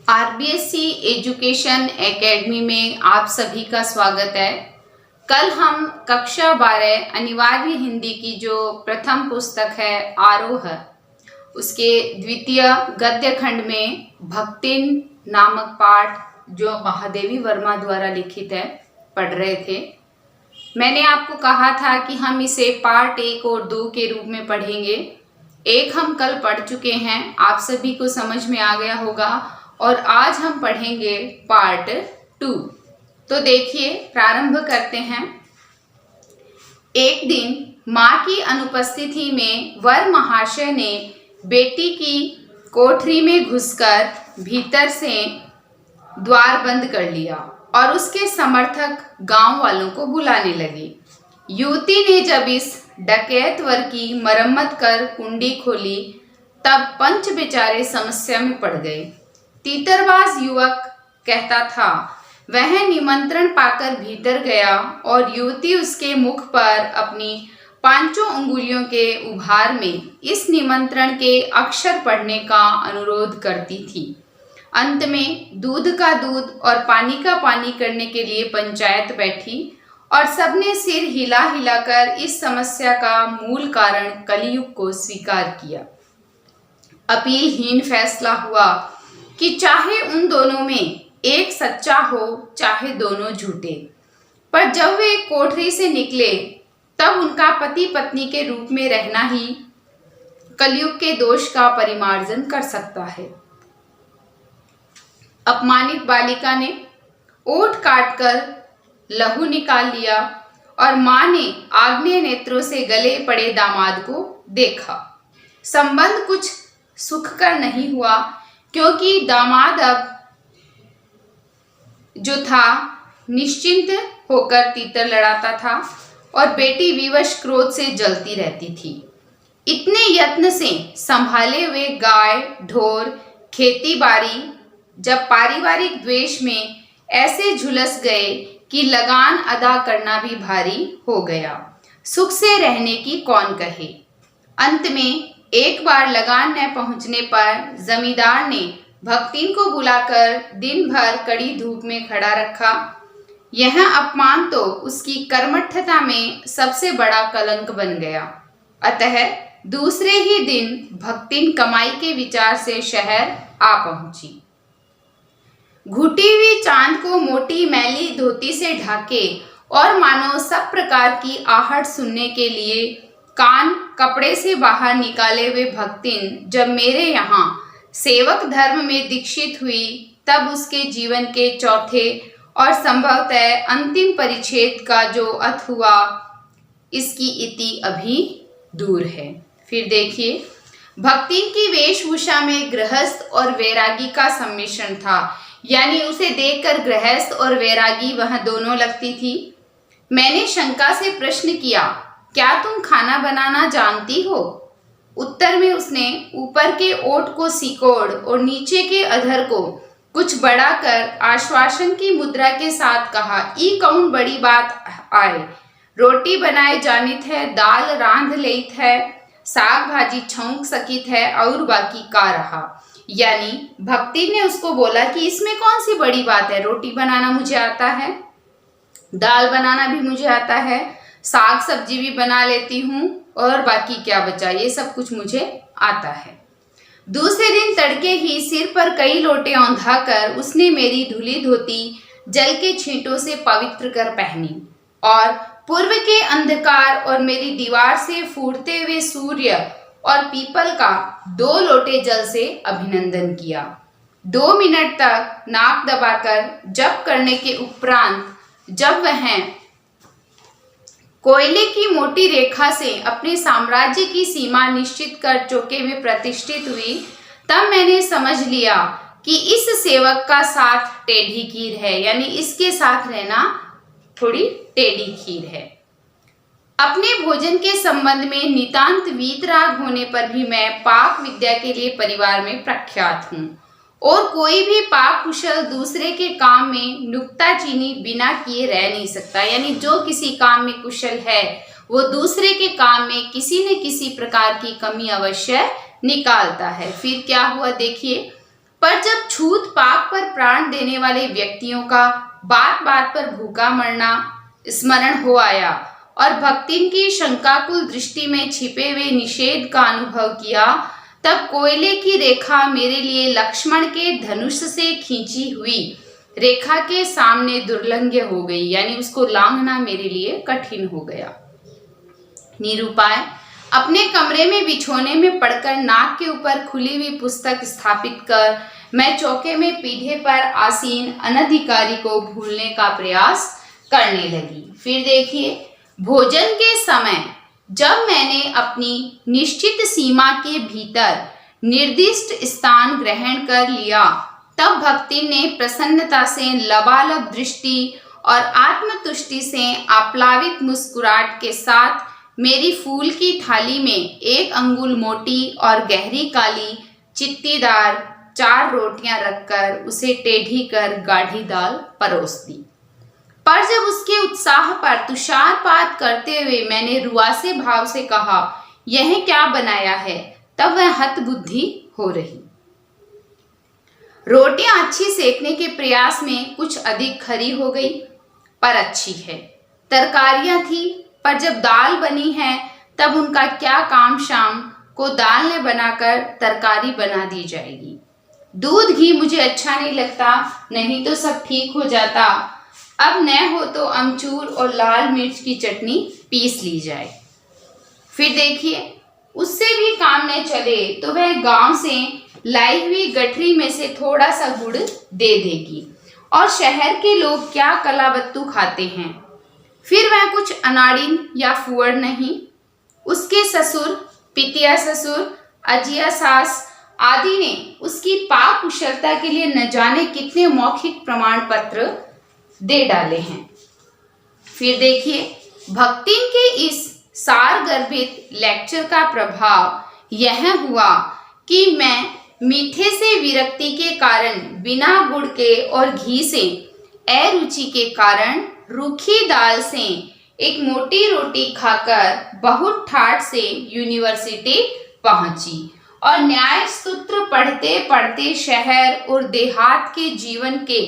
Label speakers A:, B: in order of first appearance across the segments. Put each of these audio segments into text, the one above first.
A: RBSC education academy में आप सभी का स्वागत है। कल हम कक्षा 12 अनिवार्य हिंदी की जो प्रथम पुस्तक है आरोह, उसके द्वितीय गद्य खंड में भक्तिन नामक पाठ जो महादेवी वर्मा द्वारा लिखित है पढ़ रहे थे। मैंने आपको कहा था कि हम इसे पार्ट 1 और 2 के रूप में पढ़ेंगे। एक हम कल पढ़ चुके हैं, आप सभी को समझ में आ गया होगा, और आज हम पढ़ेंगे पार्ट 2। तो देखिए, प्रारंभ करते हैं। एक दिन माँ की अनुपस्थिति में वर महाशय ने बेटी की कोठरी में घुसकर भीतर से द्वार बंद कर लिया और उसके समर्थक गांव वालों को बुलाने लगे। युवती ने जब इस डकैत वर की मरम्मत कर कुंडी खोली, तब पंच बेचारे समस्या में पड़ गए। तीतरबाज युवक कहता था, वह निमंत्रण पाकर भीतर गया और युवती उसके मुख पर अपनी 5 अंगुलियों के उभार में इस निमंत्रण के अक्षर पढ़ने का अनुरोध करती थी। अंत में दूध का दूध और पानी का पानी करने के लिए पंचायत बैठी और सबने सिर हिला हिलाकर इस समस्या का मूल कारण कलयुग को स्वीकार किया। अपीलहीन फैसला हुआ कि चाहे उन दोनों में एक सच्चा हो, चाहे दोनों झूठे। पर जब वे कोठरी से निकले, तब उनका पति पत्नी के रूप में रहना ही कलयुग के दोष का परिमार्जन कर सकता है। अपमानित बालिका ने ओठ काटकर लहू निकाल लिया और मां ने आग्नेय नेत्रों से गले पड़े दामाद को देखा। संबंध कुछ सुखकर नहीं हुआ, क्योंकि दामाद अब जो था निश्चिंत होकर तीतर लड़ाता था और बेटी विवश क्रोध से जलती रहती थी। इतने यत्न से संभाले हुए गाय ढोर खेती बाड़ी जब पारिवारिक द्वेष में ऐसे झुलस गए कि लगान अदा करना भी भारी हो गया। सुख से रहने की कौन कहे। अंत में एक बार लगान न पहुंचने पर जमींदार ने भक्तिन को बुलाकर दिन भर कड़ी धूप में खड़ा रखा। यह अपमान तो उसकी कर्मठता में सबसे बड़ा कलंक बन गया। अतः दूसरे ही दिन भक्तिन कमाई के विचार से शहर आ पहुंची। घुटी हुई चांद को मोटी मैली धोती से ढाके और मानो सब प्रकार की आहट सुनने के लिए कान कपड़े से बाहर निकाले हुए भक्तिन जब मेरे यहाँ सेवक धर्म में दीक्षित हुई, तब उसके जीवन के चौथे और संभवतः अंतिम परिच्छेद का जो अंत हुआ, इसकी इति अभी दूर है। फिर देखिए, भक्तिन की वेशभूषा में गृहस्थ और वैरागी का सम्मिश्रण था, यानी उसे देखकर गृहस्थ और वैरागी वह दोनों लगती थी। मैंने शंका से प्रश्न किया, क्या तुम खाना बनाना जानती हो? उत्तर में उसने ऊपर के ओठ को सिकोड़ और नीचे के अधर को कुछ बड़ा कर आश्वासन की मुद्रा के साथ कहा, ई कौन बड़ी बात आए। रोटी बनाए जानित है, दाल रांध लेत है, साग भाजी छौंक सकित है, और बाकी का रहा। यानी भक्ति ने उसको बोला कि इसमें कौन सी बड़ी बात है, रोटी बनाना मुझे आता है, दाल बनाना भी मुझे आता है, साग सब्जी भी बना लेती हूँ, और बाकी क्या बचा, ये सब कुछ मुझे आता है। दूसरे दिन तड़के ही सिर पर कई लोटे औंधा कर उसने मेरी धुली धोती जल के छींटों से पवित्र कर पहनी और पूर्व के अंधकार और मेरी दीवार से फूटते हुए सूर्य और पीपल का 2 लोटे जल से अभिनंदन किया। 2 मिनट तक नाक दबाकर जप करने के उपरांत जब वह कोयले की मोटी रेखा से अपने साम्राज्य की सीमा निश्चित कर चौके में प्रतिष्ठित हुई, तब मैंने समझ लिया कि इस सेवक का साथ टेढ़ी खीर है, यानी इसके साथ रहना थोड़ी टेढ़ी खीर है। अपने भोजन के संबंध में नितांत वीतराग होने पर भी मैं पाक विद्या के लिए परिवार में प्रख्यात हूँ, और कोई भी पाक कुशल दूसरे के काम में नुक्ताचीनी बिना किए रह नहीं सकता। यानी जो किसी काम में कुशल है, वो दूसरे के काम में किसी न किसी प्रकार की कमी अवश्य निकालता है। फिर क्या हुआ देखिए, पर जब छूत पाप पर प्राण देने वाले व्यक्तियों का बात बात पर भूखा मरना स्मरण हो आया और भक्तिन की शंकाकुल दृष्टि में छिपे हुए निषेध का अनुभव किया, तब कोयले की रेखा मेरे लिए लक्ष्मण के धनुष से खींची हुई रेखा के सामने दुर्लंघ्य हो गई, यानी उसको लांघना मेरे लिए कठिन हो गया। निरुपाय अपने कमरे में बिछोने में पड़कर नाक के ऊपर खुली हुई पुस्तक स्थापित कर मैं चौके में पीढ़े पर आसीन अनधिकारी को भूलने का प्रयास करने लगी। फिर देखिए, भोजन के समय जब मैंने अपनी निश्चित सीमा के भीतर निर्दिष्ट स्थान ग्रहण कर लिया, तब भक्ति ने प्रसन्नता से लबालब दृष्टि और आत्मतुष्टि से आप्लावित मुस्कुराहट के साथ मेरी फूल की थाली में 1 अंगुल मोटी और गहरी काली चित्तीदार 4 रोटियां रखकर उसे टेढ़ी कर गाढ़ी दाल परोस दी। पर जब उसके उत्साह पर तुषारपात करते हुए मैंने रुआसे भाव से कहा, यह क्या बनाया है, तब वह हतबुद्धि हो रही। रोटियां अच्छी सेकने के प्रयास में कुछ अधिक खरी हो गई, पर अच्छी है। तरकारियां थी, पर जब दाल बनी है तब उनका क्या काम, शाम को दाल ने बनाकर तरकारी बना दी जाएगी। दूध घी मुझे अच्छा नहीं लगता, नहीं तो सब ठीक हो जाता। अब न हो तो अमचूर और लाल मिर्च की चटनी पीस ली जाए। फिर देखिए, उससे भी काम न चले तो वह गांव से लाई हुई गठरी में से थोड़ा सा गुड़ दे देगी। और शहर के लोग क्या कलाबत्तू खाते हैं, फिर वह कुछ अनाड़िन या फुअड़ नहीं। उसके ससुर, पितिया ससुर, अजिया सास आदि ने उसकी पाक कुशलता के लिए न जाने कितने मौखिक प्रमाण पत्र दे डाले हैं। फिर देखिए, भक्तिन के इस सार गर्भित लेक्चर का प्रभाव यह हुआ कि मैं मीठे से विरक्ति के कारण, बिना गुड़ के और घी से अरुचि के कारण रूखी दाल से एक मोटी रोटी खाकर बहुत ठाठ से यूनिवर्सिटी पहुंची और न्याय सूत्र पढ़ते पढ़ते शहर और देहात के जीवन के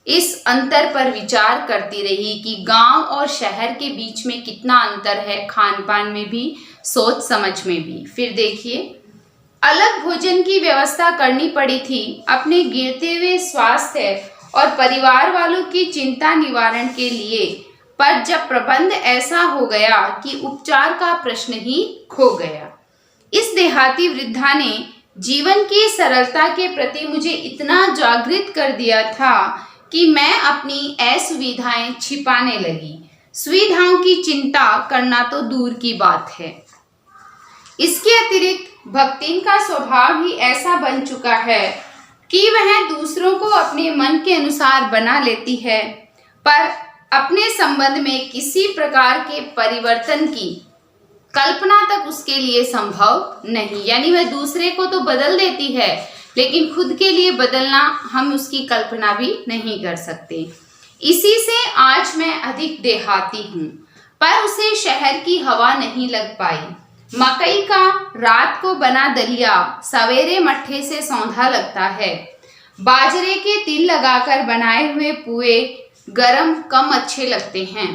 A: इस अंतर पर विचार करती रही कि गांव और शहर के बीच में कितना अंतर है, खान पान में भी, सोच समझ में भी। फिर देखिए, अलग भोजन की व्यवस्था करनी पड़ी थी अपने गिरते हुए स्वास्थ्य और परिवार वालों की चिंता निवारण के लिए। पर जब प्रबंध ऐसा हो गया कि उपचार का प्रश्न ही खो गया। इस देहाती वृद्धा ने जीवन की सरलता के प्रति मुझे इतना जागृत कर दिया था कि मैं अपनी असुविधाएं छिपाने लगी। सुविधाओं की चिंता करना तो दूर की बात है। इसके अतिरिक्त भक्तिन का स्वभाव ही ऐसा बन चुका है कि वह दूसरों को अपने मन के अनुसार बना लेती है, पर अपने संबंध में किसी प्रकार के परिवर्तन की कल्पना तक उसके लिए संभव नहीं। यानी वह दूसरे को तो बदल देती है, लेकिन खुद के लिए बदलना हम उसकी कल्पना भी नहीं कर सकते। इसी से आज मैं अधिक देहाती हूँ, पर उसे शहर की हवा नहीं लग पाई। मकई का रात को बना दलिया सवेरे मट्ठे से सौंधा लगता है। बाजरे के तिल लगाकर बनाए हुए पुए गरम कम अच्छे लगते हैं।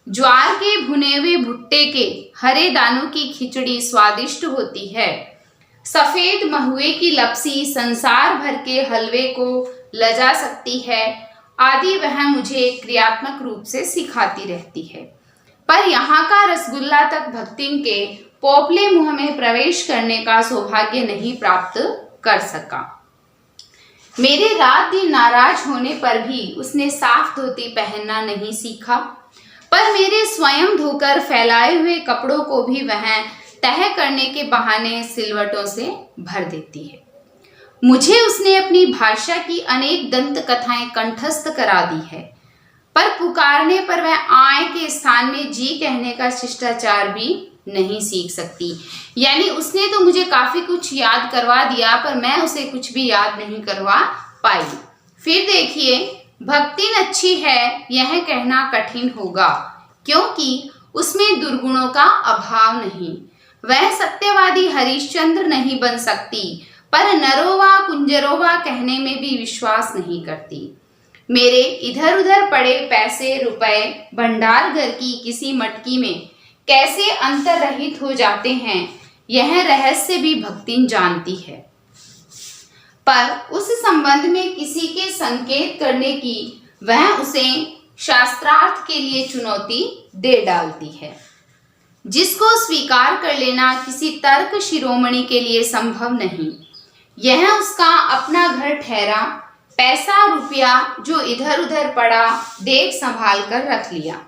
A: ज्वार के भुने हुए भुट्टे के हरे दानों की खिचड़ी स्वादिष्ट होती है। सफेद महुए की लपसी संसार भर के हलवे को लजा सकती है आदि वह मुझे क्रियात्मक रूप से सिखाती रहती है। पर यहाँ का रसगुल्ला तक भक्तिन के पोपले मुंह में प्रवेश करने का सौभाग्य नहीं प्राप्त कर सका। मेरे रात दिन नाराज होने पर भी उसने साफ धोती पहनना नहीं सीखा, पर मेरे स्वयं धोकर फैलाए हुए कपड़ों को भी वह तह करने के बहाने सिलवटों से भर देती है। मुझे उसने अपनी भाषा की अनेक दंत कथाएं कंठस्थ करा दी है, पर पुकारने पर वह आय के स्थान में जी कहने का शिष्टाचार भी नहीं सीख सकती। यानी उसने तो मुझे काफी कुछ याद करवा दिया, पर मैं उसे कुछ भी याद नहीं करवा पाई। फिर देखिए, भक्तिन अच्छी है यह कहना कठिन होगा, क्योंकि उसमें दुर्गुणों का अभाव नहीं। वह सत्यवादी हरिश्चंद्र नहीं बन सकती, पर नरोवा कुंजरोवा कहने में भी विश्वास नहीं करती। मेरे इधर उधर पड़े पैसे रुपए भंडार घर की किसी मटकी में कैसे अंतर्रहित हो जाते हैं, यह रहस्य भी भक्तिन जानती है, पर उस संबंध में किसी के संकेत करने की वह उसे शास्त्रार्थ के लिए चुनौती दे डालती है, जिसको स्वीकार कर लेना किसी तर्क शिरोमणि के लिए संभव नहीं। यह उसका अपना घर ठहरा, पैसा रुपया जो इधर उधर पड़ा देख संभाल कर रख लिया।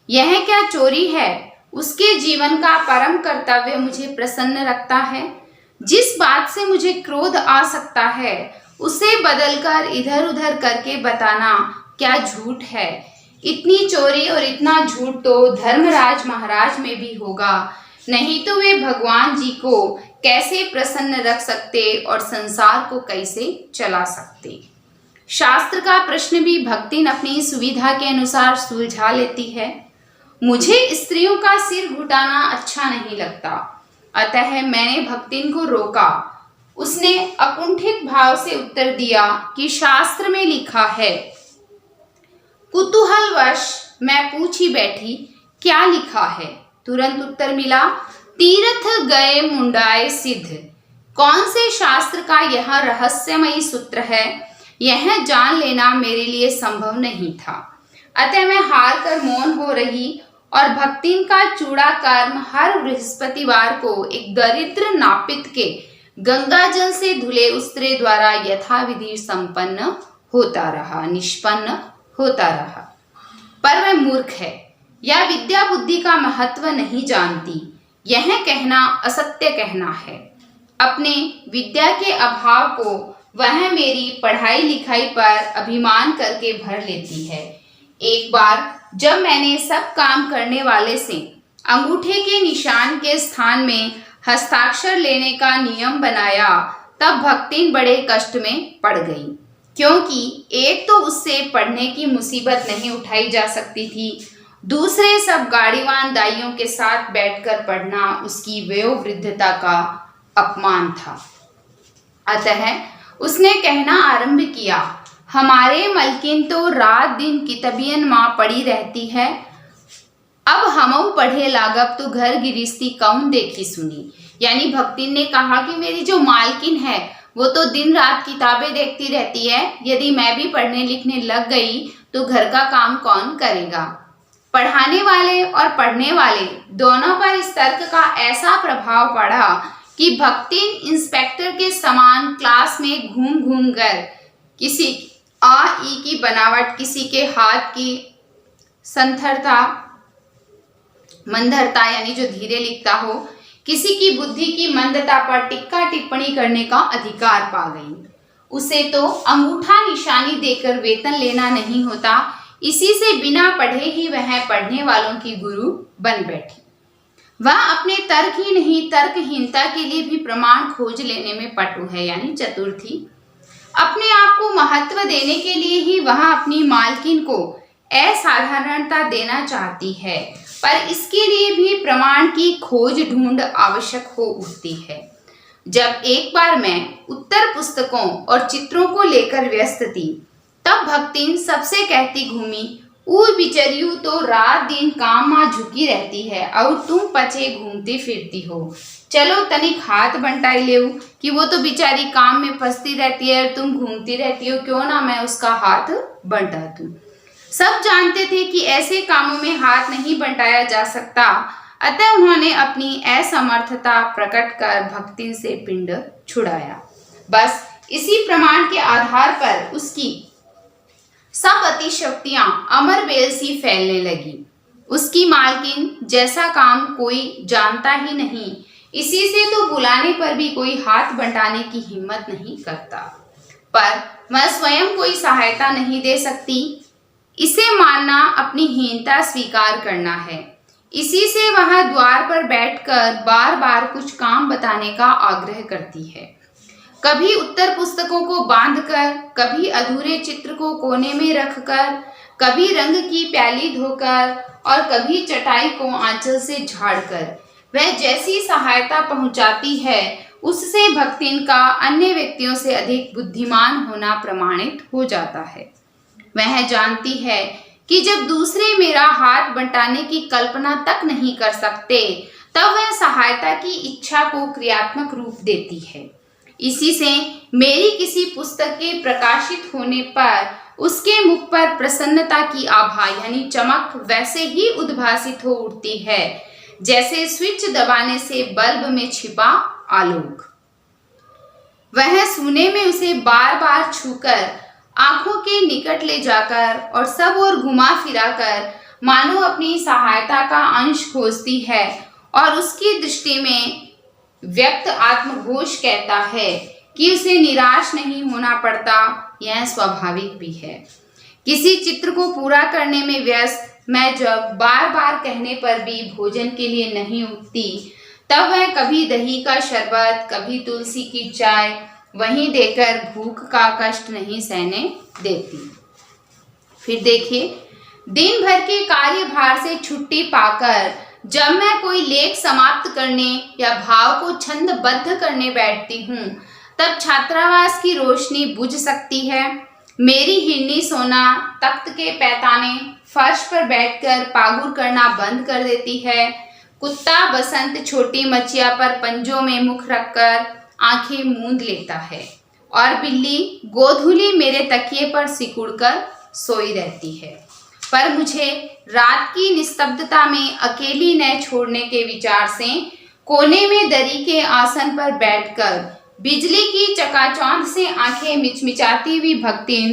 A: यह क्या चोरी है? उसके जीवन का परम कर्तव्य मुझे प्रसन्न रखता है। जिस बात से मुझे क्रोध आ सकता है उसे बदलकर इधर उधर करके बताना क्या झूठ है? इतनी चोरी और इतना झूठ तो धर्मराज महाराज में भी होगा, नहीं तो वे भगवान जी को कैसे प्रसन्न रख सकते और संसार को कैसे चला सकते। शास्त्र का प्रश्न भी भक्तिन अपनी सुविधा के अनुसार सुलझा लेती है। मुझे स्त्रियों का सिर घुटाना अच्छा नहीं लगता, अतः मैंने भक्तिन को रोका। उसने अकुंठित भाव से उत्तर दिया कि शास्त्र में लिखा है। कुतूहलवश मैं पूछ ही बैठी, क्या लिखा है? तुरंत उत्तर मिला, तीर्थ गए मुंडाए सिद्ध। कौन से शास्त्र का यह रहस्यमयी सूत्र है, यह जान लेना मेरे लिए संभव नहीं था। अतः मैं हार कर मौन हो रही और भक्तिन का चूड़ा कर्म हर बृहस्पतिवार को एक दरिद्र नापित के गंगाजल से धुले उस्त्रे द्वारा यथाविधि संपन्न होता रहा, निष्पन्न होता रहा। पर वह मूर्ख है या विद्या बुद्धि का महत्व नहीं जानती, यह कहना असत्य कहना है। अपने विद्या के अभाव को वह मेरी पढ़ाई लिखाई पर अभिमान करके भर लेती है। एक बार जब मैंने सब काम करने वाले से अंगूठे के निशान के स्थान में हस्ताक्षर लेने का नियम बनाया, तब भक्तिन बड़े कष्ट में पड़ गई, क्योंकि एक तो उससे पढ़ने की मुसीबत नहीं उठाई जा सकती थी, दूसरे सब गाड़ीवान दाइयों के साथ बैठकर पढ़ना उसकी वयोवृद्धता का अपमान था। अतः उसने कहना आरंभ किया, हमारे मलकिन तो रात दिन कितबियन माँ पड़ी रहती है, अब हमऊ पढ़े लागब तो घर गिरिस्ती कौन देखी सुनी। यानी भक्तिन ने कहा कि मेरी जो मालकिन है वो तो दिन रात किताबें देखती रहती है, यदि मैं भी पढ़ने लिखने लग गई तो घर का काम कौन करेगा। पढ़ाने वाले और पढ़ने वाले दोनों पर इस तर्क का ऐसा प्रभाव पड़ा कि भक्तिन इंस्पेक्टर के समान क्लास में घूम घूम कर किसी आ ई की बनावट, किसी के हाथ की संथरता मंदरता यानी जो धीरे लिखता हो, किसी की बुद्धि की मंदता पर टिक्का टिप्पणी करने का अधिकार पा गई। उसे तो अंगूठा निशानी देकर वेतन लेना नहीं होता, इसी से बिना पढ़े ही वह पढ़ने वालों की गुरु बन बैठी। वह अपने तर्क ही नहीं तर्कहीनता के लिए भी प्रमाण खोज लेने में पटु है, यानी चतुर थी। अपने आप को महत्व देने के लिए ही वह अपनी मालकिन को असाधारणता देना चाहती है, पर इसके लिए भी प्रमाण की खोज ढूंढ आवश्यक हो उठती है। जब एक बार मैं उत्तर पुस्तकों और चित्रों को लेकर व्यस्त थी, तब भक्तिन सबसे कहती घूमी, ऊ बिचरियू तो रात दिन काम में झुकी रहती है और तुम पचे घूमती फिरती हो, चलो तनिक हाथ बंटाई लेऊ कि वो तो बेचारी काम में फंसती रहती है और तुम घूमती रहती हो, क्यों ना मैं उसका हाथ बंटा दूं। सब जानते थे कि ऐसे कामों में हाथ नहीं बंटाया जा सकता, अतः उन्होंने अपनी असमर्थता प्रकट कर भक्तिन से पिंड छुड़ाया। बस इसी प्रमाण के आधार पर उसकी सब अतिशक्तियां अमर बेल सी फैलने लगी। उसकी मालकिन जैसा काम कोई जानता ही नहीं, इसी से तो बुलाने पर भी कोई हाथ बंटाने की हिम्मत नहीं करता। पर वह स्वयं कोई सहायता नहीं दे सकती, इसे मानना अपनी हीनता स्वीकार करना है। इसी से वह द्वार पर बैठकर बार बार कुछ काम बताने का आग्रह करती है। कभी उत्तर पुस्तकों को बांधकर, कभी अधूरे चित्र को कोने में रखकर, कभी रंग की प्याली धोकर और कभी चटाई को आंचल से झाड़कर वह जैसी सहायता पहुंचाती है, उससे भक्तिन का अन्य व्यक्तियों से अधिक बुद्धिमान होना प्रमाणित हो जाता है। वह जानती है कि जब दूसरे मेरा हाथ बंटाने की कल्पना तक नहीं कर सकते, तब वह सहायता की इच्छा को क्रियात्मक रूप देती है। इसी से मेरी किसी पुस्तक के प्रकाशित होने पर उसके मुख पर प्रसन्नता की आभा यानी चमक वैसे ही उद्भासित हो उठती है जैसे स्विच दबाने से बल्ब में छिपा आलोक। वह सूने में उसे बार बार छूकर, आंखों के निकट ले जाकर और सब ओर घुमा फिराकर मानो अपनी सहायता का अंश खोजती है, और उसकी दृष्टि में व्यक्त आत्मघोष कहता है कि उसे निराश नहीं होना पड़ता। यह स्वाभाविक भी है। किसी चित्र को पूरा करने में व्यस्त मैं जब बार बार कहने पर भी भोजन के लिए नहीं उठती, तब वह कभी दही का शरबत, कभी तुलसी की चाय वहीं देकर भूख का कष्ट नहीं सहने देती। फिर देखिए, दिन भर के कार्यभार से छुट्टी पाकर जब मैं कोई लेख समाप्त करने या भाव को छंदबद्ध करने बैठती हूँ, तब छात्रावास की रोशनी बुझ सकती है। मेरी हिरनी सोना, तख्त के पैताने, फर्श पर बैठकर पागुर करना बंद कर देती है। कुत्ता बसंत छोटी मचिया पर पंजों में मुख रखकर आंखें मूंद लेता है, और बिल्ली गोधूली मेरे तकिए पर सिकुड़कर सोई रहती है। पर मुझे रात की निस्तब्धता में अकेली न छोड़ने के विचार से कोने में दरी के आसन पर बैठकर बिजली की चकाचौंध से आंखें मिचमिचाती हुई भक्तिन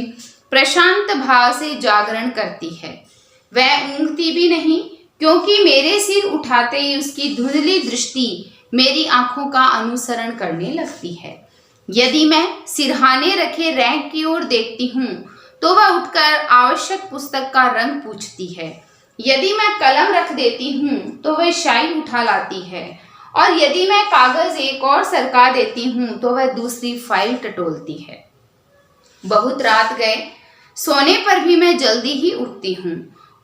A: प्रशांत भाव से जागरण करती है। वह ऊँघती भी नहीं, क्योंकि मेरे सिर उठाते ही उसकी धुंधली दृष्टि मेरी आंखों का अनुसरण करने लगती है। यदि मैं सिरहाने रखे रैक की ओर देखती हूँ, तो वह उठकर आवश्यक पुस्तक का रंग पूछती है। यदि मैं कलम रख देती हूँ, तो वह शाई उठा लाती है, और यदि मैं कागज एक और सरका देती हूँ, तो वह दूसरी फाइल टटोलती है। बहुत रात गए, सोने पर भी मैं जल्दी ही उठती हूँ,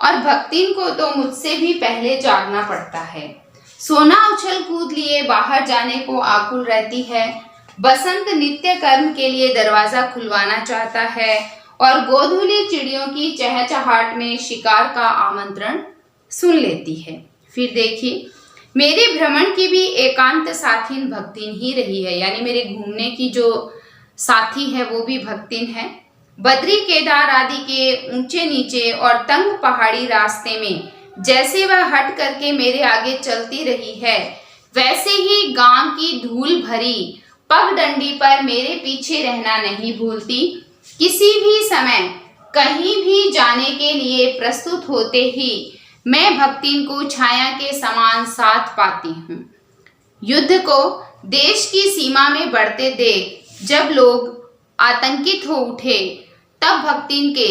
A: और भक्तिन को तो मुझसे भी पहले जागना पड़ता है। सोना उछल कूद लिए बाहर जाने को आकुल रहती है। बसंत नित्य कर्म के लिए दरवाजा खुलवाना चाहता है, और गोधूली चिड़ियों की चहचहाट में शिकार का आमंत्रण सुन लेती है। फिर देखिए, मेरे भ्रमण की भी एकांत साथीन भक्तिन ही रही है, यानी मेरे घूमने की जो साथी है वो भी भक्तिन है। बद्री केदार आदि के ऊंचे नीचे और तंग पहाड़ी रास्ते में जैसे वह हट करके मेरे आगे चलती रही है, वैसे ही गांव की धूल भरी पगडंडी पर मेरे पीछे रहना नहीं भूलती। किसी भी समय कहीं भी जाने के लिए प्रस्तुत होते ही मैं भक्तिन को छाया के समान साथ पाती हूँ। युद्ध को देश की सीमा में बढ़ते देख जब लोग आतंकित हो उठे, तब भक्तिन के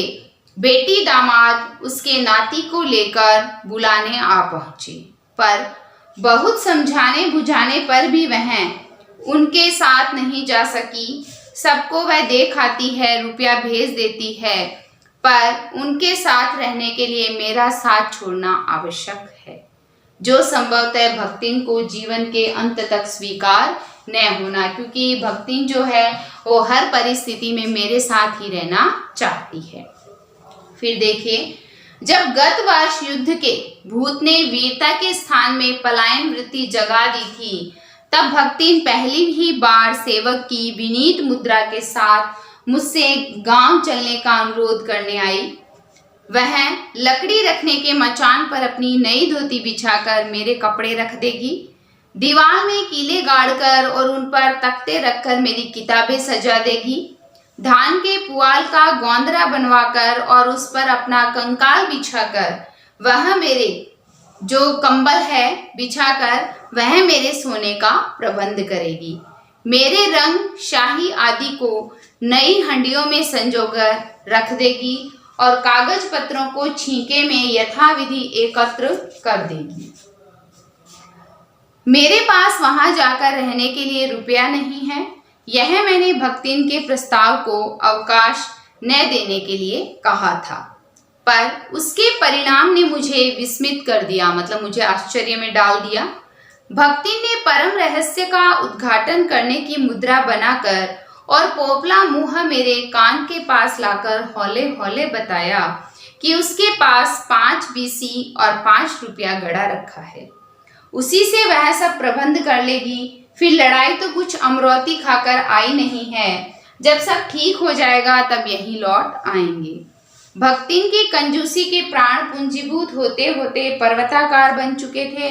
A: बेटी दामाद उसके नाती को लेकर बुलाने आ पहुंचे, पर बहुत समझाने बुझाने पर भी वह उनके साथ नहीं जा सकी। सबको वह देख आती है, रुपया भेज देती है, पर उनके साथ रहने के लिए मेरा साथ छोड़ना आवश्यक है, जो संभवतः भक्तिन को जीवन के अंत तक स्वीकार न होना, क्योंकि भक्तिन जो है वो हर परिस्थिति में मेरे साथ ही रहना चाहती है। फिर देखिए, जब गत वर्ष युद्ध के भूत ने वीरता के स्थान में पलायन वृत्ति जगा दी थी, तब भक्तिन पहली ही बार सेवक की विनीत मुद्रा के साथ मुझसे गांव चलने का अनुरोध करने आई। वह लकड़ी रखने के मचान पर अपनी नई धोती बिछाकर मेरे कपड़े रख देगी, दीवार में कीले गाड़कर और उन पर तख्ते रखकर मेरी किताबें सजा देगी, धान के पुआल का गोंदरा बनवाकर और उस पर अपना कंकाल बिछाकर वह मेरे जो कंबल है बिछाकर वह मेरे सोने का प्रबंध करेगी। मेरे रंग शाही आदि को नई हंडियों में संजोकर रख देगी और कागज पत्रों को छींके में यथाविधि एकत्र कर देगी। मेरे पास वहां जाकर रहने के लिए रुपया नहीं है, यह मैंने भक्तिन के प्रस्ताव को अवकाश न देने के लिए कहा था, पर उसके परिणाम ने मुझे विस्मित कर दिया, मतलब मुझे आश्चर्य में डाल दिया। भक्तिन ने परम रहस्य का उद्घाटन करने की मुद्रा बनाकर और पोपला मुंह मेरे कान के पास लाकर हौले हौले बताया कि उसके पास 5 बीसी और 5 रुपया गड़ा रखा है, उसी से वह सब प्रबंध कर लेगी। फिर लड़ाई तो कुछ अमरौती खाकर आई नहीं है, जब सब ठीक हो जाएगा तब यहीं लौट आएंगे। भक्तिन की कंजूसी के प्राण पूंजीभूत होते होते पर्वताकार बन चुके थे,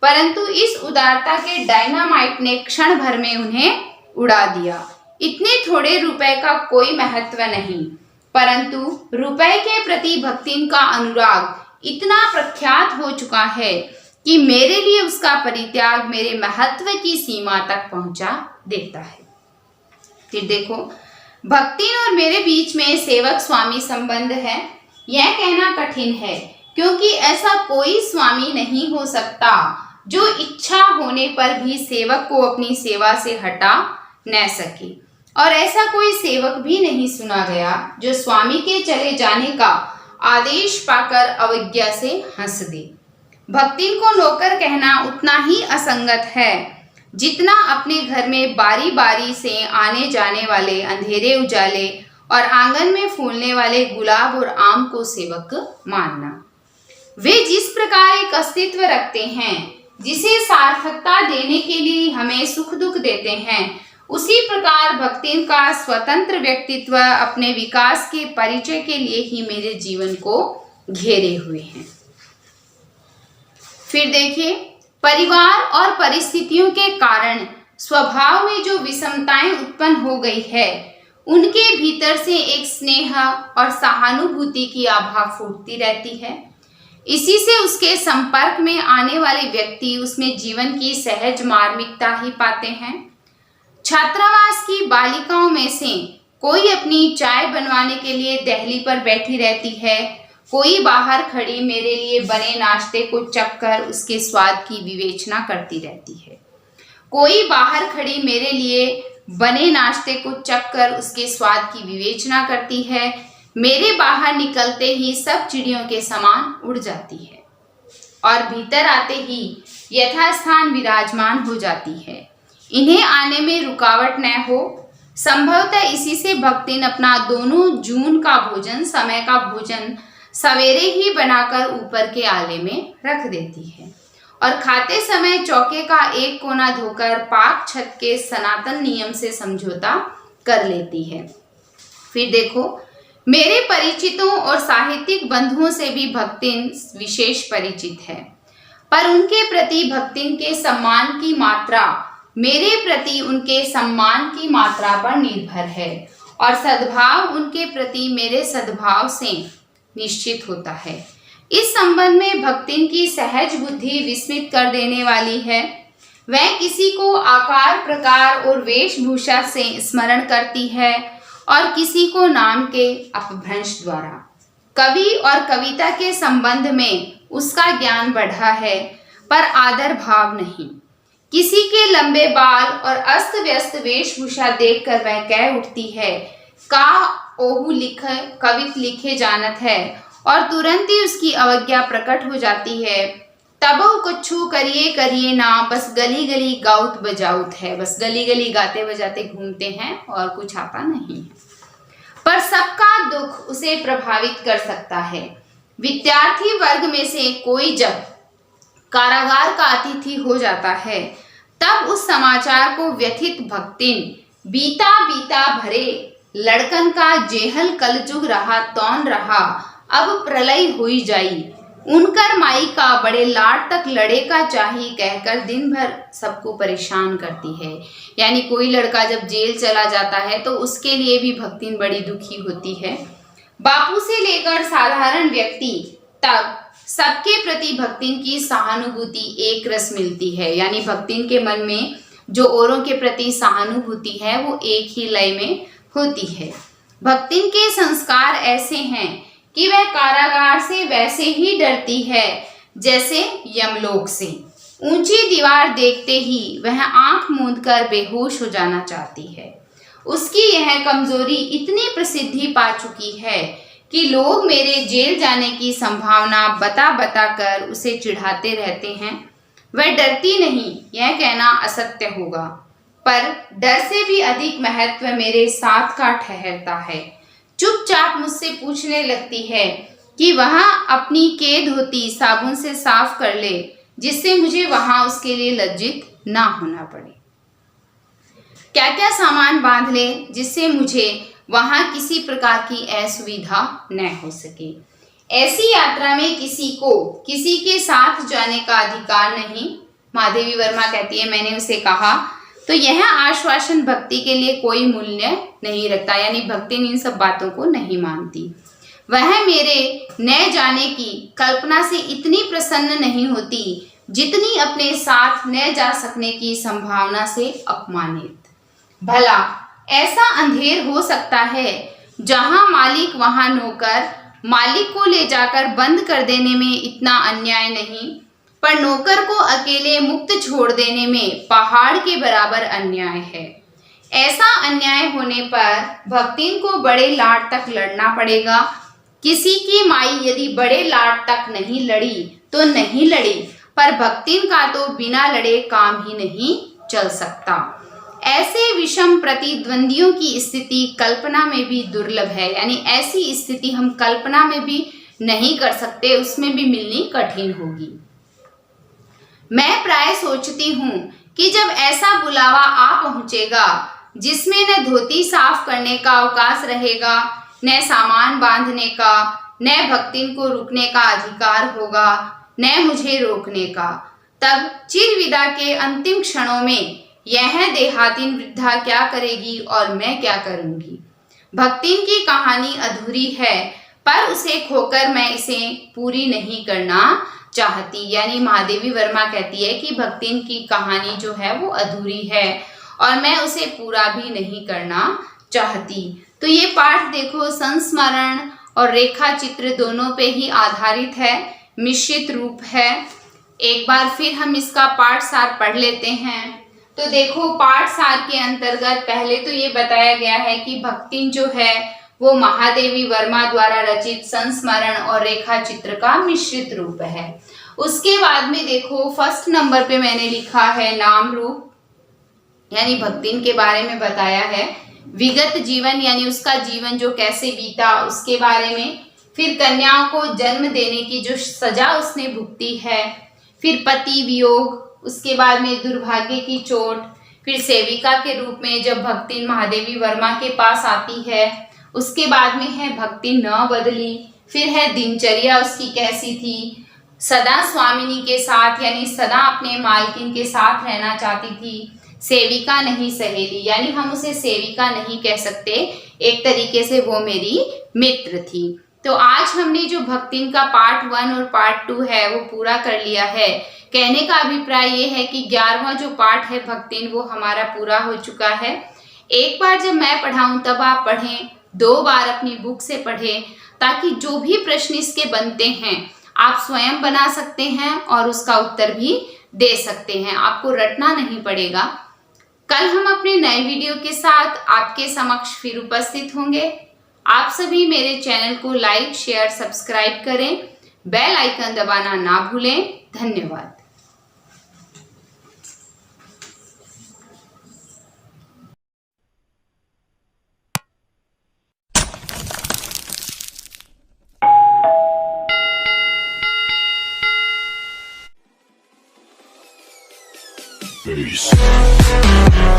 A: परंतु इस उदारता के डायनामाइट ने क्षण भर में उन्हें उड़ा दिया। इतने थोड़े रुपए का कोई महत्व नहीं, परंतु रुपए के प्रति भक्तिन का अनुराग इतना प्रख्यात हो चुका है कि मेरे लिए उसका परित्याग मेरे महत्व की सीमा तक पहुंचा देता है। फिर देखो, भक्तिन और मेरे बीच में सेवक स्वामी संबंध है, यह कहना कठिन है, क्योंकि ऐसा कोई स्वामी नहीं हो सकता जो इच्छा होने पर भी सेवक को अपनी सेवा से हटा न सके, और ऐसा कोई सेवक भी नहीं सुना गया जो स्वामी के चले जाने का आदेश पाकर अवज्ञा से हंस दे। भक्तिन को नौकर कहना उतना ही असंगत है जितना अपने घर में बारी बारी से आने जाने वाले अंधेरे उजाले और आंगन में फूलने वाले गुलाब और आम को सेवक मानना। वे जिस प्रकार एक अस्तित्व रखते हैं, जिसे सार्थकता देने के लिए हमें सुख दुख देते हैं, उसी प्रकार भक्तिन का स्वतंत्र व्यक्तित्व अपने विकास के परिचय के लिए ही मेरे जीवन को घेरे हुए हैं। फिर देखिए, परिवार और परिस्थितियों के कारण स्वभाव में जो विषमताएं उत्पन्न हो गई है, उनके भीतर से एक स्नेह और सहानुभूति की आभा फूटती रहती है। इसी से उसके संपर्क में आने वाले व्यक्ति उसमें जीवन की सहज मार्मिकता ही पाते हैं। छात्रावास की बालिकाओं में से कोई अपनी चाय बनवाने के लिए दहली पर बैठी रहती है, कोई बाहर खड़ी मेरे लिए बने नाश्ते को चखकर उसके स्वाद की विवेचना करती रहती है, कोई बाहर खड़ी मेरे लिए बने नाश्ते को चखकर उसके स्वाद की विवेचना करती है। मेरे बाहर निकलते ही सब चिड़ियों के समान उड़ जाती है और भीतर आते ही यथास्थान विराजमान हो जाती है। इन्हें आने में रुकावट न हो। संभवतः इसी से भक्तिन अपना दोनों जून का भोजन, समय का भोजन सवेरे ही बनाकर ऊपर के आले में रख देती है और खाते समय चौके का एक कोना धोकर पाक छत के सनातन नियम से समझौता कर लेती है। फिर देखो, मेरे परिचितों और साहित्यिक बंधुओं से भी भक्तिन विशेष परिचित है, पर उनके प्रति भक्तिन के सम्मान की मात्रा मेरे प्रति उनके सम्मान की मात्रा पर निर्भर है और सद्भाव उनके प्रति मेरे सद्भाव से निश्चित होता है। इस संबंध में भक्तिन की सहज बुद्धि विस्मित कर देने वाली है। वह किसी को आकार प्रकार और वेशभूषा से स्मरण करती है और किसी को नाम के अपभ्रंश द्वारा। कवि और कविता के संबंध में उसका ज्ञान बढ़ा है, पर आदर भाव नहीं। किसी के लंबे बाल और अस्त व्यस्त वेशभूषा देखकर वह कह उठती है, का ओहु कवित लिखे जानत है, और तुरंत ही उसकी अवज्ञा प्रकट हो जाती है। तबो कुछू करिए करिए ना, बस गली गली गाउत बजाउत है। बस गली गली गाते बजाते घूमते हैं और कुछ आता नहीं है, पर सबका दुख उसे प्रभावित कर सकता है। विद्यार्थी वर्ग में से कोई जब कारागार का अतिथि हो जाता है, तब उस समाचार को व्यथित भक्तिन बीता बीता भरे लड़कन का जेहल कलजुग रहा तौन रहा, अब प्रलय हुई जाई। उनकर माई का बड़े लाड तक लड़े का चाही कहकर दिन भर सबको परेशान करती है। यानी कोई लड़का जब जेल चला जाता है तो उसके लिए भी भक्तिन बड़ी दुखी होती है। बापू से लेकर साधारण व्यक्ति तक सबके प्रति भक्तिन की सहानुभूति एक रस मिलती है। यानी भक्तिन के मन में जो औरों के प्रति सहानुभूति है वो एक ही लय में होती है। भक्तिन के संस्कार ऐसे हैं कि वह कारागार से वैसे ही डरती है जैसे यमलोक से। ऊंची दीवार देखते ही वह आंख मूंदकर बेहोश हो जाना चाहती है। उसकी यह कमजोरी इतनी प्रसिद्धि पा चुकी है कि लोग मेरे जेल जाने की संभावना बता बता कर उसे चिढ़ाते रहते हैं। वह डरती नहीं, यह कहना असत्य होगा, पर डर से भी अधिक महत्व मेरे साथ का ठहरता है। चुपचाप मुझसे पूछने लगती है कि वह अपनी के धोती साबुन से साफ कर ले, जिससे मुझे वहां उसके लिए लज्जित ना होना पड़े। क्या क्या सामान बांध ले जिससे मुझे वहां किसी प्रकार की असुविधा न हो सके। ऐसी यात्रा में किसी को किसी के साथ जाने का अधिकार नहीं। महादेवी वर्मा कहती है, मैंने उसे कहा तो यह आश्वासन भक्ति के लिए कोई मूल्य नहीं रखता, यानी भक्ति इन सब बातों को नहीं मानती। वह मेरे न जाने की कल्पना से इतनी प्रसन्न नहीं होती जितनी अपने साथ न जा सकने की संभावना से अपमानित। भला ऐसा अंधेर हो सकता है जहां मालिक वहां नौकर, मालिक को ले जाकर बंद कर देने में इतना अन्याय नहीं, पर नौकर को अकेले मुक्त छोड़ देने में पहाड़ के बराबर अन्याय है। ऐसा अन्याय होने पर भक्तिन को बड़े लाट तक लड़ना पड़ेगा। किसी की माई यदि बड़े लाट तक नहीं लड़ी तो नहीं लड़ी, पर भक्तिन का तो बिना लड़े काम ही नहीं चल सकता। ऐसे विषम प्रतिद्वंदियों की स्थिति कल्पना में भी दुर्लभ है, यानी ऐसी स्थिति हम कल्पना में भी नहीं कर सकते, उसमें भी मिलनी कठिन होगी। मैं प्राय सोचती हूँ कि जब ऐसा बुलावा आ पहुँचेगा जिसमें न धोती साफ करने का अवकाश रहेगा, न सामान बांधने का, न भक्तिन को रुकने का अधिकार होगा, न मुझे रोकने का, तब चिरविदा के अंतिम क्षणों में यह देहातीन वृद्धा क्या करेगी और मैं क्या करूंगी। भक्तिन की कहानी अधूरी है, पर उसे खोकर मैं इसे पूरी नहीं करना चाहती। यानी महादेवी वर्मा कहती है कि भक्तिन की कहानी जो है वो अधूरी है और मैं उसे पूरा भी नहीं करना चाहती। तो ये पाठ देखो संस्मरण और रेखा चित्र दोनों पे ही आधारित है, मिश्रित रूप है। एक बार फिर हम इसका पाठ सार पढ़ लेते हैं। तो देखो पाठ सार के अंतर्गत पहले तो ये बताया गया है कि भक्तिन जो है वो महादेवी वर्मा द्वारा रचित संस्मरण और रेखा चित्र का मिश्रित रूप है। उसके बाद में देखो फर्स्ट नंबर पे मैंने लिखा है नाम रूप, यानी भक्तिन के बारे में बताया है। विगत जीवन यानी उसका जीवन जो कैसे बीता उसके बारे में। फिर कन्याओं को जन्म देने की जो सजा उसने भुगती है। फिर पति वियोग, उसके बाद में दुर्भाग्य की चोट। फिर सेविका के रूप में जब भक्तिन महादेवी वर्मा के पास आती है। उसके बाद में है भक्तिन न बदली। फिर है दिनचर्या उसकी कैसी थी, सदा स्वामिनी के साथ यानी सदा अपने मालकिन के साथ रहना चाहती थी। सेविका नहीं सहेली, यानी हम उसे सेविका नहीं कह सकते, एक तरीके से वो मेरी मित्र थी। तो आज हमने जो भक्तिन का पार्ट 1 और पार्ट 2 है वो पूरा कर लिया है। कहने का अभिप्राय ये है कि 11वां जो पार्ट है भक्तिन वो हमारा पूरा हो चुका है। एक बार जब मैं पढ़ाऊं तब आप पढ़ें, 2 बार अपनी बुक से पढ़ें, ताकि जो भी प्रश्न इसके बनते हैं आप स्वयं बना सकते हैं और उसका उत्तर भी दे सकते हैं, आपको रटना नहीं पड़ेगा। कल हम अपने नए वीडियो के साथ आपके समक्ष फिर उपस्थित होंगे। आप सभी मेरे चैनल को लाइक, शेयर, सब्सक्राइब करें, बेल आइकन दबाना ना भूलें। धन्यवाद।
B: Peace.